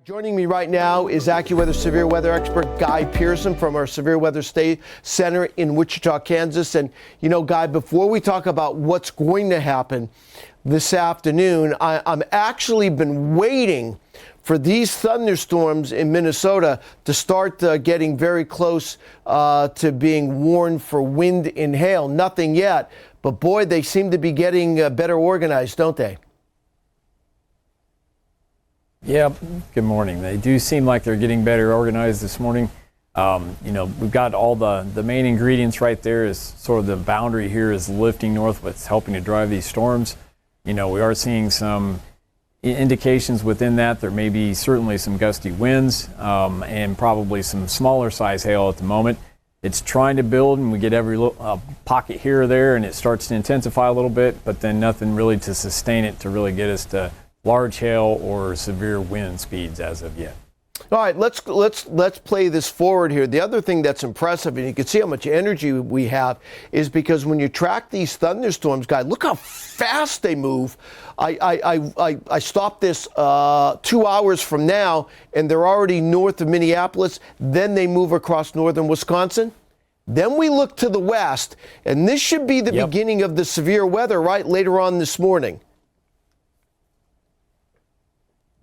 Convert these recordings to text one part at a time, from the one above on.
Joining me right now is AccuWeather severe weather expert Guy Pearson from our Severe Weather State Center in Wichita, Kansas. And, you know, Guy, before we talk about what's going to happen this afternoon, I'm actually been waiting for these thunderstorms in Minnesota to start getting very close to being warned for wind and hail. Nothing yet, but boy, they seem to be getting better organized, don't they? Yeah, good morning. They do seem like they're getting better organized this morning. We've got all the main ingredients right there. Is sort of the boundary here is lifting north, what's helping to drive these storms. You know, we are seeing some indications within that. There may be certainly some gusty winds and probably some smaller size hail at the moment. It's trying to build, and we get every little pocket here or there, and it starts to intensify a little bit, but then nothing really to sustain it to really get us to large hail or severe wind speeds as of yet. All right, let's play this forward here. The other thing that's impressive, and you can see how much energy we have, is because when you track these thunderstorms, guys, look how fast they move. I stopped this 2 hours from now, and they're already north of Minneapolis. Then they move across northern Wisconsin. Then we look to the west, and this should be the beginning of the severe weather, right, later on this morning.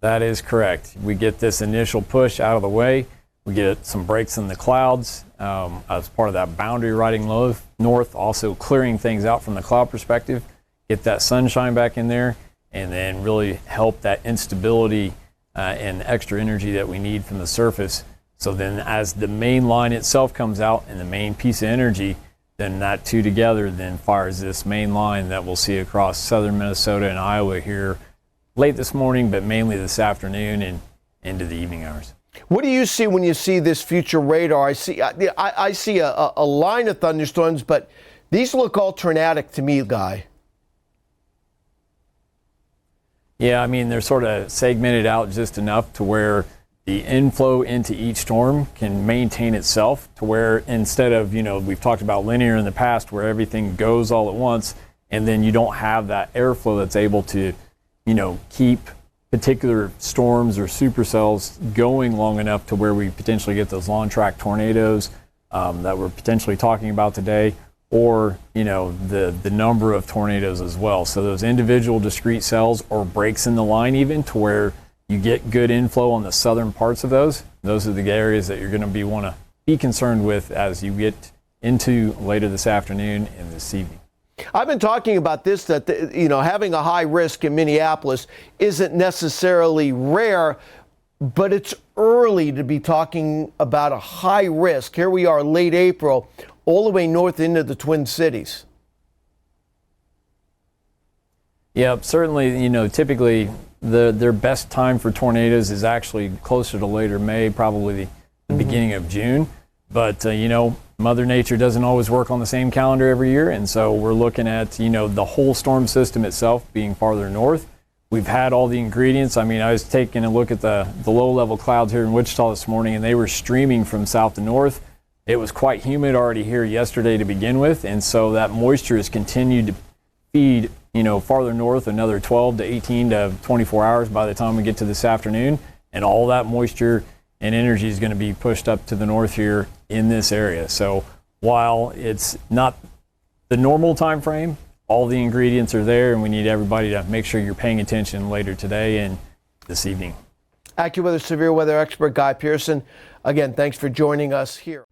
That is correct. We get this initial push out of the way. We get some breaks in the clouds as part of that boundary riding north, also clearing things out from the cloud perspective, get that sunshine back in there, and then really help that instability and extra energy that we need from the surface. So then as the main line itself comes out and the main piece of energy, then that two together then fires this main line that we'll see across southern Minnesota and Iowa here late this morning, but mainly this afternoon and into the evening hours. What do you see when you see this future radar? I see a line of thunderstorms, but these look all tornadic to me, Guy. Yeah, I mean, they're sort of segmented out just enough to where the inflow into each storm can maintain itself, to where instead of, we've talked about linear in the past where everything goes all at once, and then you don't have that airflow that's able to keep particular storms or supercells going long enough to where we potentially get those long track tornadoes that we're potentially talking about today, or the number of tornadoes as well. So those individual discrete cells or breaks in the line, even to where you get good inflow on the southern parts of those are the areas that you're going to want to be concerned with as you get into later this afternoon and this evening. I've been talking about this, that having a high risk in Minneapolis isn't necessarily rare, but it's early to be talking about a high risk. Here we are late April, all the way north into the Twin Cities. Yeah, certainly, typically their best time for tornadoes is actually closer to later May, probably the beginning of June. But, Mother Nature doesn't always work on the same calendar every year, and so we're looking at, the whole storm system itself being farther north. We've had all the ingredients. I mean, I was taking a look at the low-level clouds here in Wichita this morning, and they were streaming from south to north. It was quite humid already here yesterday to begin with, and so that moisture has continued to feed, farther north another 12 to 18 to 24 hours by the time we get to this afternoon, and all that moisture and energy is going to be pushed up to the north here in this area. So while it's not the normal time frame, all the ingredients are there, and we need everybody to make sure you're paying attention later today and this evening. AccuWeather severe weather expert Guy Pearson, again, thanks for joining us here.